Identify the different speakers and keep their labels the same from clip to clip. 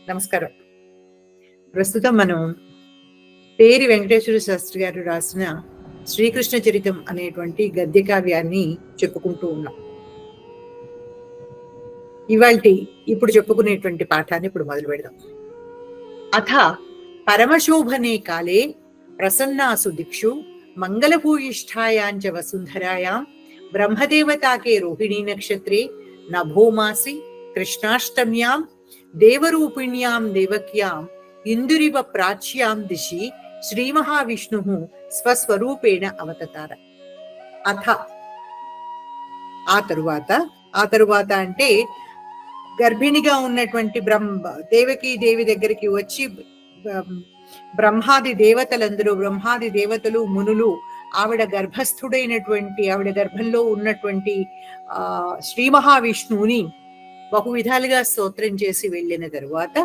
Speaker 1: నమస్కారం. ప్రస్తుతం మనం పేరి వెంకటేశ్వర శాస్త్రి గారు రాసిన శ్రీకృష్ణ చరితం అనేటువంటి గద్య కావ్యాన్ని చెప్పుకుంటూ ఉన్నాం. ఇప్పుడు చెప్పుకునేటువంటి పాఠాన్ని ఇప్పుడు మొదలు పెడదాం. అథ పరమశోభనే కాలే ప్రసన్నాసు దిక్షు మంగళభూయిష్ఠాయాంచ వసుంధరాయాం బ్రహ్మదేవతాకే రోహిణీ నక్షత్రే నభోమాసి కృష్ణాష్టమ్యాం దేవరూపిణ్యాం దేవక్యాం ఇందురివ ప్రాచ్యాం దిశి శ్రీ మహావిష్ణు స్వస్వరూపేణ అవతతార. అథ ఆ తరువాత అంటే గర్భిణిగా ఉన్నటువంటి దేవకీ దేవి దగ్గరికి వచ్చి బ్రహ్మాది దేవతలు మునులు ఆవిడ గర్భంలో ఉన్నటువంటి శ్రీ మహావిష్ణువుని బహు విధాలుగా స్తోత్రం చేసి వెళ్ళిన తరువాత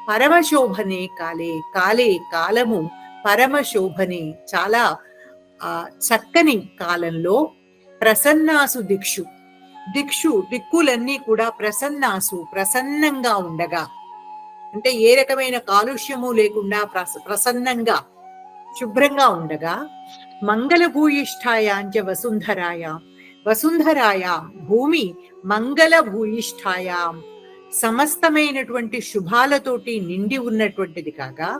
Speaker 1: పరమశోభనే కాలము పరమశోభనే చాలా చక్కని కాలంలో ప్రసన్నాసు దిక్కులన్నీ కూడా ప్రసన్నంగా ఉండగా, అంటే ఏ రకమైన కాలుష్యము లేకుండా ప్రసన్నంగా శుభ్రంగా ఉండగా, మంగళభూయిష్ఠాయాంచ వసుంధరాయాం భూమి మంగళభూయిష్ఠాయాం సమస్తమైనటువంటి శుభాలతోటి నిండి ఉన్నటువంటిది కాగా,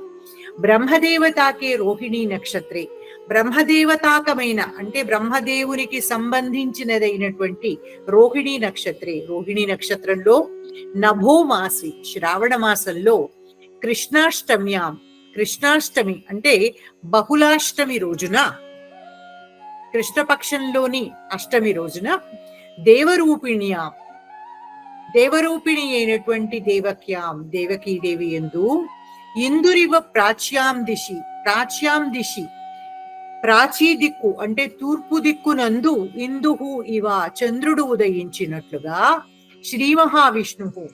Speaker 1: బ్రహ్మదేవతాకే రోహిణీ నక్షత్రే బ్రహ్మదేవతాకమైన అంటే బ్రహ్మదేవునికి సంబంధించినదైనటువంటి రోహిణీ నక్షత్రంలో నభోమాసి శ్రావణ మాసంలో కృష్ణాష్టమి అంటే బహుళాష్టమి రోజున, కృష్ణపక్షంలోని అష్టమి రోజున దేవరూపిణి అయినటువంటి దేవకీదేవి యందు ఇందురివ ప్రాచ్యాం దిశి ప్రాచీ దిక్కు అంటే తూర్పు దిక్కునందు ఇందుహు ఇవ చంద్రుడు ఉదయించినట్లుగా శ్రీ మహావిష్ణువు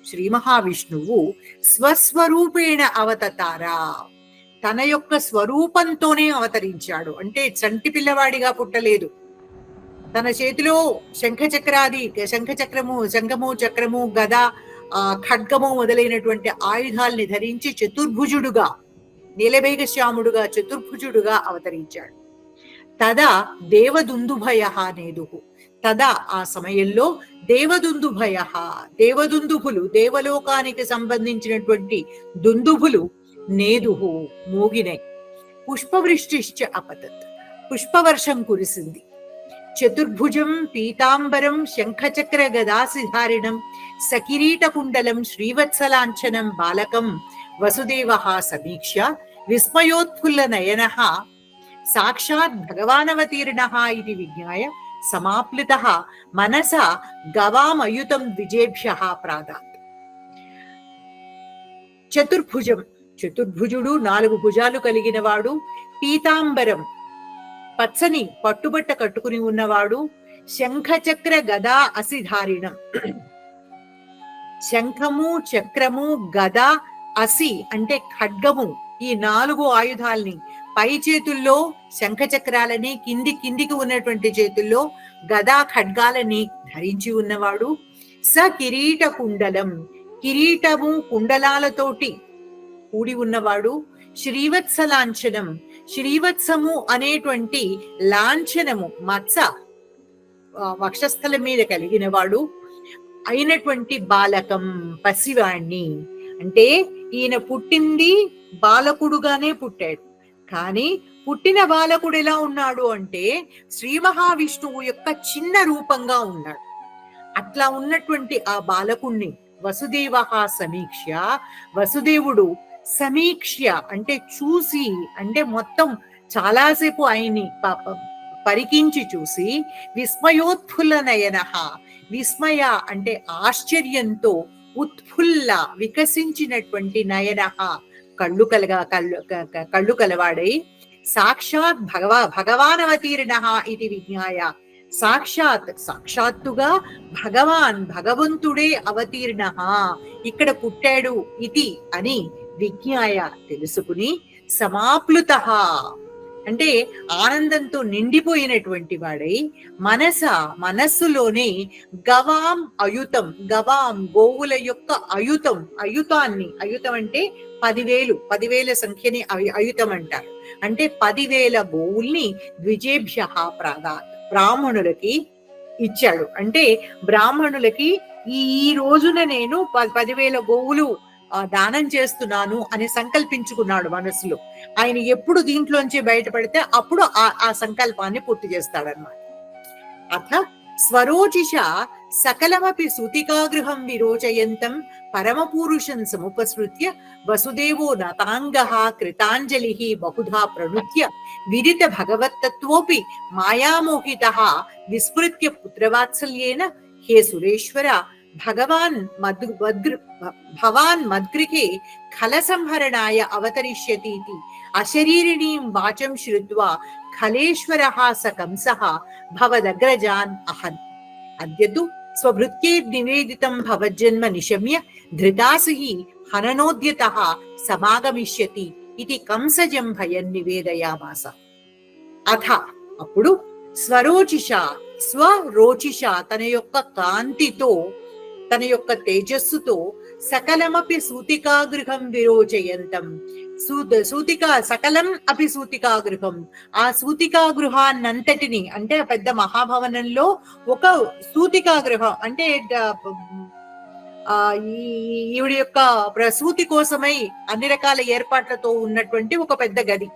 Speaker 1: స్వస్వరూపేణ అవతతారా, తన యొక్క స్వరూపంతోనే అవతరించాడు. అంటే చంటి పిల్లవాడిగా పుట్టలేదు. తన చేతిలో శంఖము చక్రము గద ఖడ్గము మొదలైనటువంటి ఆయుధాల్ని ధరించి చతుర్భుజుడుగా నీలమేఘశ్యాముడుగా చతుర్భుజుడుగా అవతరించాడు. తదా దేవదుందుభయ నేదుహు ఆ సమయంలో దేవదుందుభులు దేవలోకానికి సంబంధించినటువంటి దుందుభులు నేదుహు మోగినై. పుష్పవృష్టిశ్చ అపతత్ పుష్పవర్షం కురిసింది. చతుర్భుజం పీతాంబరం శంఖచక్ర గదాసిధారిణం సకిరీటకుండలం శ్రీవత్సలాంఛనం బాలకం వసుదేవః సమీక్ష్య విస్మయోత్ఫుల్ల నయనః సాక్షాత్ భగవానవతీర్ణః ఇది విజ్ఞాయ సమాప్లుతః మనసా గవామయుతం ద్విజేభ్యః ప్రాదాత్. చతుర్భుజుడు 4 భుజాలు కలిగిన వాడు, పీతాంబరం పచ్చని పట్టుబట్ట కట్టుకుని ఉన్నవాడు, శంఖచక్ర గదా అసిధారిణం శంఖము చక్రము గద అసి అంటే ఖడ్గము, ఈ 4 ఆయుధాల్ని పై చేతుల్లో శంఖచక్రాలని కిందికి ఉన్నటువంటి చేతుల్లో గదా ఖడ్గాలని ధరించి ఉన్నవాడు. స కిరీట కుండలం కిరీటము కుండలాలతోటి కూడి ఉన్నవాడు. శ్రీవత్సలాంఛనం శ్రీవత్సము అనేటువంటి లాంఛనము మత్స వక్షస్థలం మీద కలిగిన వాడు అయినటువంటి బాలకం పసివాణ్ణి. అంటే ఈయన పుట్టింది బాలకుడుగానే పుట్టాడు, కానీ పుట్టిన బాలకుడు ఎలా ఉన్నాడు అంటే శ్రీ మహావిష్ణువు యొక్క చిన్న రూపంగా ఉన్నాడు. అట్లా ఉన్నటువంటి ఆ బాలకుణ్ణి వసుదేవుడు సమీక్ష్య అంటే చూసి, అంటే మొత్తం చాలాసేపు ఆయన్ని పరికించి చూసి, విస్మయోత్ఫుల్ల నయనః విస్మయ అంటే ఆశ్చర్యంతో, ఉత్ఫుల్ల వికసించినటువంటి నయనః కళ్ళు కలవాడై, సాక్షాత్ భగవానవతీర్ణః ఇది విజ్ఞాయ సాక్షాత్తుగా భగవంతుడే అవతీర్ణః ఇక్కడ పుట్టాడు ఇది అని విజ్ఞాయ తెలుసుకుని, సమాప్లుతః అంటే ఆనందంతో నిండిపోయినటువంటి వాడై మనస్సులోనే గవాం అయుతం, గవాం గోవుల యొక్క అయుతం అంటే 10,000 సంఖ్యని అయుతం అంటారు. అంటే 10,000 గోవుల్ని ద్విజేభ్య ప్రాదాత్, బ్రాహ్మణులకి ఇచ్చాడు. అంటే బ్రాహ్మణులకి ఈ రోజున నేను 10,000 గోవులు దానం చేస్తున్నాను అని సంకల్పించుకున్నాడు మనసులో. ఆయన ఎప్పుడు దీంట్లోంచి బయటపడితే అప్పుడు ఆ సంకల్పాన్ని పూర్తి చేస్తాడన్నమాట. అథ స్వరోచిష సకలమపి సూతికాగృహం విరోచయంతం పరమపురుషం సముపసృత్య వసుదేవో నతాంగః కృతాంజలిః బహుధా ప్రణుత్య విదిత భగవత్తత్వోపి మాయామోహితః విస్మృత్య పుత్రవాత్సల్యేన హే సురేశ్వర భవాన్ మద్గృహే ఖలసంహరణాయ అవతరిష్యతీతి అశరీరిణీం వాచం శ్రుత్వా ఖలేశ్వరః స కంసః భవదగ్రజాన్ అహన్. అద్యతు స్వభృత్యైర్నివేదితం భవజ్జన్మ నిశమ్య ధృతాసిః హననోద్యతః సమాగమిష్యతి ఇది కంసజం భయం నివేదయామాస. అథ అప్పుడు స్వరోచిష తన యొక్క కాంతితో, తన యొక్క తేజస్సుతో సకలమపి సూతికాగృహం విరోచయంతం, సకలం అపి సూతికాగృహం, ఆ సూతికాగృహాన్నంతటిని, అంటే పెద్ద మహాభవనంలో ఒక సూతికాగృహం అంటే ఈవిడ యొక్క ప్రసూతి కోసమై అన్ని రకాల ఏర్పాట్లతో ఉన్నటువంటి ఒక పెద్ద గది,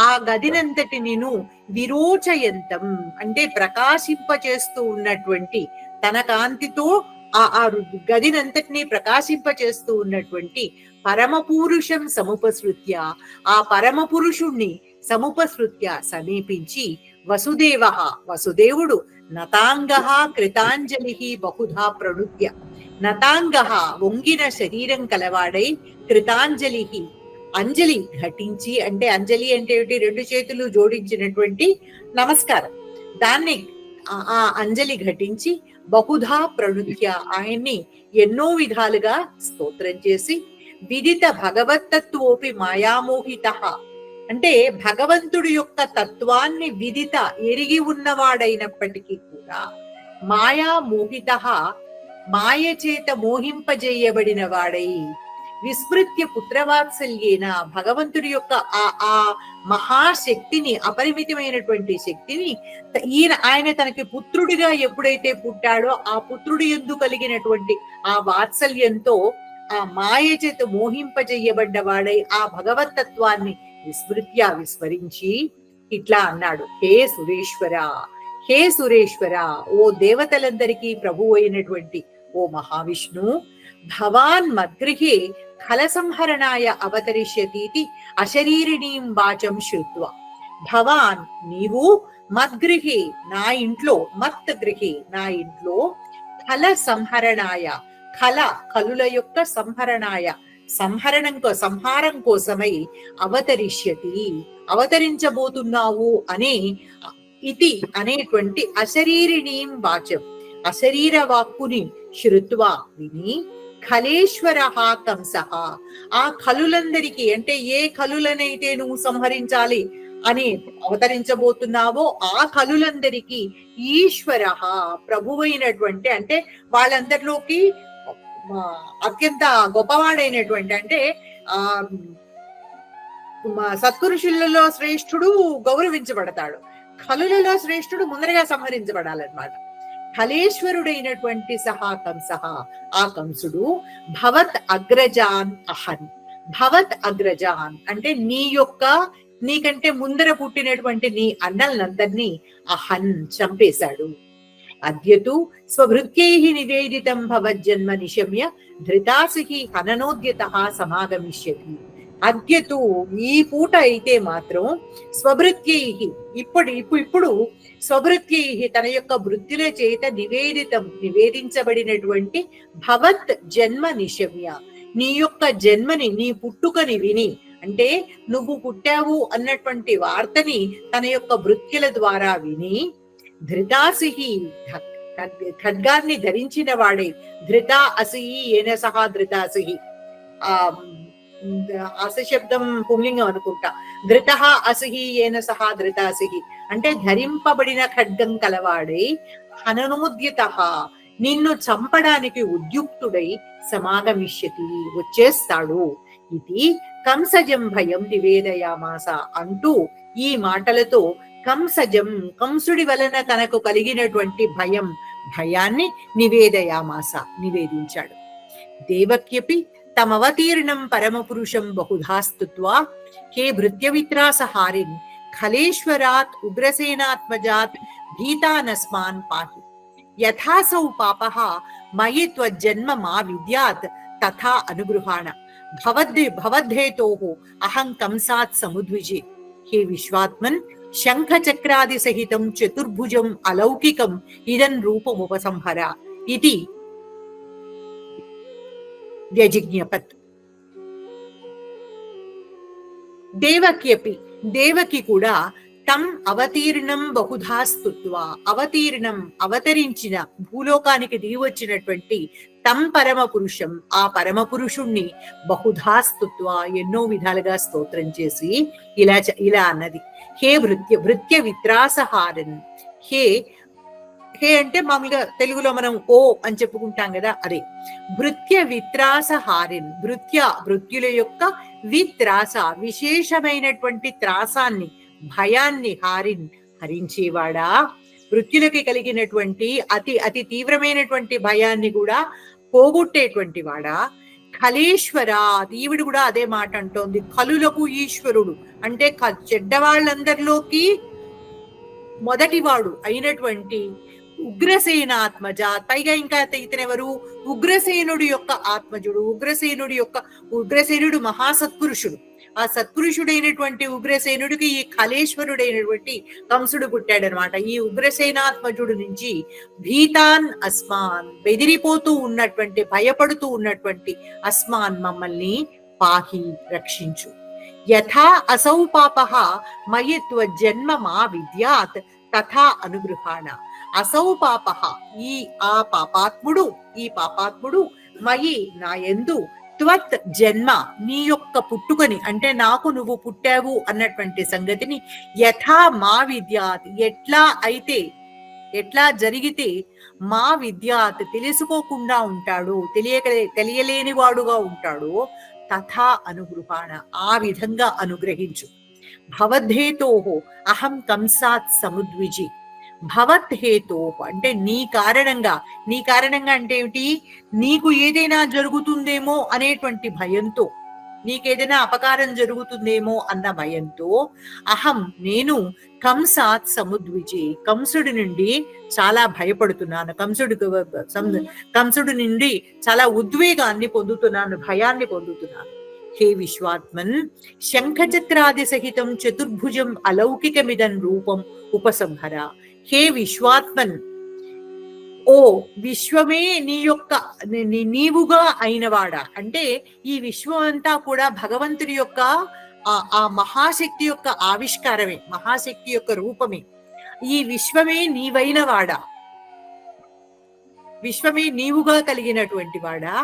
Speaker 1: ఆ గదినంతటి నేను విరోచయంతం అంటే ప్రకాశింపచేస్తూ ఉన్నటువంటి, తన కాంతితో ఆ గదినంతటినీ ప్రకాశింపచేస్తూ ఉన్నటువంటి పరమపురుషం సముపసృత్య, ఆ పరమ పురుషుణ్ణి సముపసృత్య సమీపించి వసుదేవుడు నతాంగః కృతాంజలిః బహుధా ప్రణుత్య, నతాంగః వంగిన శరీరం కలవాడై, కృతాంజలిః అంజలి ఘటించి, అంటే అంజలి అంటే రెండు చేతులు జోడించినటువంటి నమస్కారం, దాన్ని ఆ అంజలి ఘటించి బహుధా ప్రణుత్య ఆయన్ని ఎన్నో విధాలుగా స్తోత్రం చేసి, విదిత భగవత్తత్వోపి మాయామోహితః అంటే భగవంతుడి యొక్క తత్వాన్ని విదిత ఎరిగి ఉన్నవాడైనప్పటికీ కూడా మాయామోహితః మాయ చేత మోహింపజేయబడిన వాడై, విస్మృత్య పుత్రవాత్సల్యేన భగవంతుడి యొక్క ఆ మహాశక్తిని, అపరిమితమైనటువంటి శక్తిని ఆయన తనకి పుత్రుడిగా ఎప్పుడైతే పుట్టాడో ఆ పుత్రుడి యందు కలిగినటువంటి ఆ వాత్సల్యంతో ఆ మాయ చేత మోహింపజేయబడ్డవాడై ఆ భగవతత్వాన్ని విస్మరించి ఇట్లా అన్నాడు, హే సురేశ్వర, ఓ దేవతలందరికీ ప్రభువు అయినటువంటి ఓ మహావిష్ణు, భవాన్ మద్గృహే ఖలసంహరణాయ అవతరిష్యతీతి అశరీరిణీం వాచం శ్రుత్వా. భవాన్ నీవు మద్గృహే నా ఇంట్లో, నా ఇంట్లో ఖల సంహరణాయ, కలుల యొక్క సంహారం కోసమై అవతరించబోతున్నావు అనే ఇది అనేటువంటి అశరీరిణీం వాచం, అశరీర వాక్కుని శ్రుత్వా విని, ఖలేశ్వర కంసః ఆ కలులందరికీ, అంటే ఏ కలులనైతే నువ్వు సంహరించాలి అని అవతరించబోతున్నావో ఆ కలులందరికీ ఈశ్వర ప్రభువైనటువంటి, అంటే వాళ్ళందరిలోకి అత్యంత గొప్పవాడైనటువంటి, అంటే సత్పురుషులలో శ్రేష్ఠుడు గౌరవించబడతాడు, కలులలో శ్రేష్ఠుడు ముందరగా సంహరించబడాలన్నమాట. కలేశ్వరుడైనటువంటి సహా కంసః ఆ కంసుడు భవత్ అగ్రజాన్ అహన్, భవత్ అగ్రజాన్ అంటే నీకంటే ముందర పుట్టినటువంటి నీ అన్నలందరినీ అహన్ చంపేశాడు. అద్యతు స్వభృత్యైః నివేదితం భవజ్జన్మ నిశమ్య ధృతాసిః హననోద్యతః సమాగమిష్యతి. అద్యతు ఈ పూట అయితే మాత్రం స్వభృత్యైః ఇప్పుడు స్వభృత్యైః తన యొక్క వృత్తుల చేత నివేదించబడినటువంటి భవత్ జన్మ నిశమ్య నీ యొక్క జన్మని, నీ పుట్టుకని విని, అంటే నువ్వు పుట్టావు అన్నటువంటి వార్తని తన యొక్క వృత్తుల ద్వారా విని, ధృతాసిః ఖడ్గాన్ని ధరించిన వాడే, ధృత అసి ఏన సహా ధృతాసిః అస శబ్దం పుంలింగం అనుకుంటా. ధృత అసిహి ఏన సహా ధృతాసిహి అంటే ధరింపబడిన ఖడ్గం కలవాడై హననోద్యత నిన్ను చంపడానికి ఉద్యుక్తుడై సమాగమిష్యతి వచ్చేస్తాడు. ఇది కంసజం భయం నివేదయామాస అంటూ ఈ మాటలతో కంసజం కంసుడి వలన తనకు కలిగినటువంటి భయాన్ని నివేదయామాస నివేదించాడు. దేవక్యపి తమవతీర్ణం పరమపురుషం బహుధా స్తుత్వా హే భృత్యవిత్రాసహారిన్ ఖలేశ్వరాత్ ఉగ్రసేనాత్మజాత్ భీతానస్మాన్ పాహి యథాసౌ పాపః మయి త్వజ్జన్మ మా విద్యాత్ తథా అనుగృహాణ భవద్ధేతోః అహం కంసాత్ సముద్విజే. హే విశ్వాత్మన్ శంఖ చక్రాది సహితం చతుర్భుజం అలౌకికం ఇదం రూపముపసంహర ఇది వ్యజిజ్ఞపత్. దేవక్యపి దేవకి కూడా తం అవతీర్ణం బహుధా స్తుత్వా అవతరించిన భూలోకానికి దిగి వచ్చినటువంటి తం పరమ పురుషం ఆ పరమ పురుషుణ్ణి బహుధా స్తుత్వా ఎన్నో విధాలుగా స్తోత్రం చేసి ఇలా అన్నది. హే భృత్య విత్రాసహారన్ హే అంటే మామూలుగా తెలుగులో మనం ఓ అని చెప్పుకుంటాం కదా, అదే భృత్య విత్రాసహారిన్ భృత్యుల యొక్క విత్రాస విశేషమైనటువంటి త్రాసాన్ని భయాన్ని హరించేవాడా, భృత్యులకి కలిగినటువంటి అతి తీవ్రమైనటువంటి భయాన్ని కూడా పోగొట్టేటువంటి వాడా. ఖలేశ్వర ఈవిడు కూడా అదే మాట అంటోంది. కలులకు ఈశ్వరుడు అంటే చెడ్డవాళ్ళందరిలోకి మొదటివాడు అయినటువంటి ఉగ్రసేనాత్మజ, పైగా ఇంకా ఇతనెవరు, ఉగ్రసేనుడి యొక్క ఆత్మజుడు. ఉగ్రసేనుడు మహాసత్పురుషుడు. ఆ సత్పురుషుడైనటువంటి ఉగ్రసేనుడికి ఈ ఖలేశ్వరుడైనటువంటి కంసుడు పుట్టాడనమాట. ఈ ఉగ్రసేనాత్మజుడు నుంచి భీతాన్ అస్మాన్ బెదిరిపోతూ ఉన్నటువంటి భయపడుతూ ఉన్నటువంటి అస్మాన్ మమ్మల్ని పాహి రక్షించు. యథా అసౌ పాపః మయి త్వజ్జన్మ మా విద్యాత్ తథా అనుగృహాణ. అసౌ పాపః ఆ పాపాత్ముడు మయి నా యందు త్వత్ జన్మ నీ యొక్క పుట్టుకని అంటే నాకు నువ్వు పుట్టావు అన్నటువంటి సంగతిని యథా మా విద్యాత్ ఎట్లా జరిగితే మా విద్యాత్ తెలుసుకోకుండా ఉంటాడు, తెలియలేని వాడుగా ఉంటాడు, తథా అనుగృహాణ ఆ విధంగా అనుగ్రహించు. భవద్ధేతోహో అహం కంసాత్ సముద్విజి. భవద్ధేతోహో అంటే నీ కారణంగా అంటే ఏమిటి, నీకు ఏదైనా జరుగుతుందేమో అనేటువంటి భయంతో, నీకేదైనా అపకారం జరుగుతుందేమో అన్న భయంతో నేను కంసాత్ సముద్విజే కంసుడి నుండి చాలా భయపడుతున్నాను, కంసుడి నుండి చాలా ఉద్వేగాన్ని పొందుతున్నాను, భయాన్ని పొందుతున్నాను. హే విశ్వాత్మన్ శంఖచక్రాది సహితం చతుర్భుజం అలౌకికమిదం రూపం ఉపసంహర. హే విశ్వాత్మన్ ఓ విశ్వమే నీవుగా అయినవాడా అంటే ఈ విశ్వం అంతా కూడా భగవంతుడి యొక్క ఆ మహాశక్తి యొక్క ఆవిష్కారమే, మహాశక్తి యొక్క రూపమే. ఈ విశ్వమే నీవైనవాడా, విశ్వమే నీవుగా కలిగినటువంటి వాడా.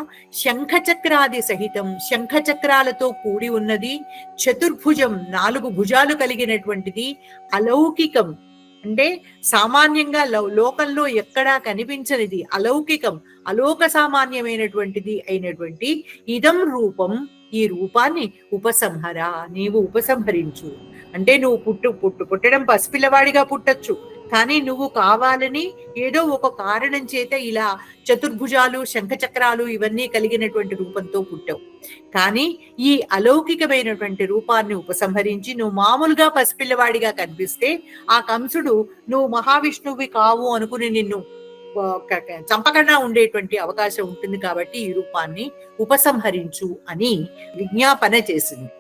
Speaker 1: శంఖచక్రాది సహితం శంఖచక్రాలతో కూడి ఉన్నది, చతుర్భుజం 4 భుజాలు కలిగినటువంటిది, అలౌకికం అంటే సామాన్యంగా లోకంలో ఎక్కడా కనిపించనిది, అలౌకికం అలోక సామాన్యమైనటువంటిది అయినటువంటి ఇదం రూపం ఈ రూపాన్ని ఉపసంహర నీవు ఉపసంహరించు. అంటే నువ్వు పుట్టడం పసిపిల్లవాడిగా పుట్టచ్చు, కానీ నువ్వు కావాలని ఏదో ఒక కారణం చేత ఇలా చతుర్భుజాలు శంఖచక్రాలు ఇవన్నీ కలిగినటువంటి రూపంతో పుట్టావు. కానీ ఈ అలౌకికమైనటువంటి రూపాన్ని ఉపసంహరించి నువ్వు మామూలుగా పసిపిల్లవాడిగా కనిపిస్తే ఆ కంసుడు నువ్వు మహావిష్ణువి కావు అనుకుని నిన్ను చంపకుండా ఉండేటువంటి అవకాశం ఉంటుంది. కాబట్టి ఈ రూపాన్ని ఉపసంహరించు అని విజ్ఞాపన చేసింది.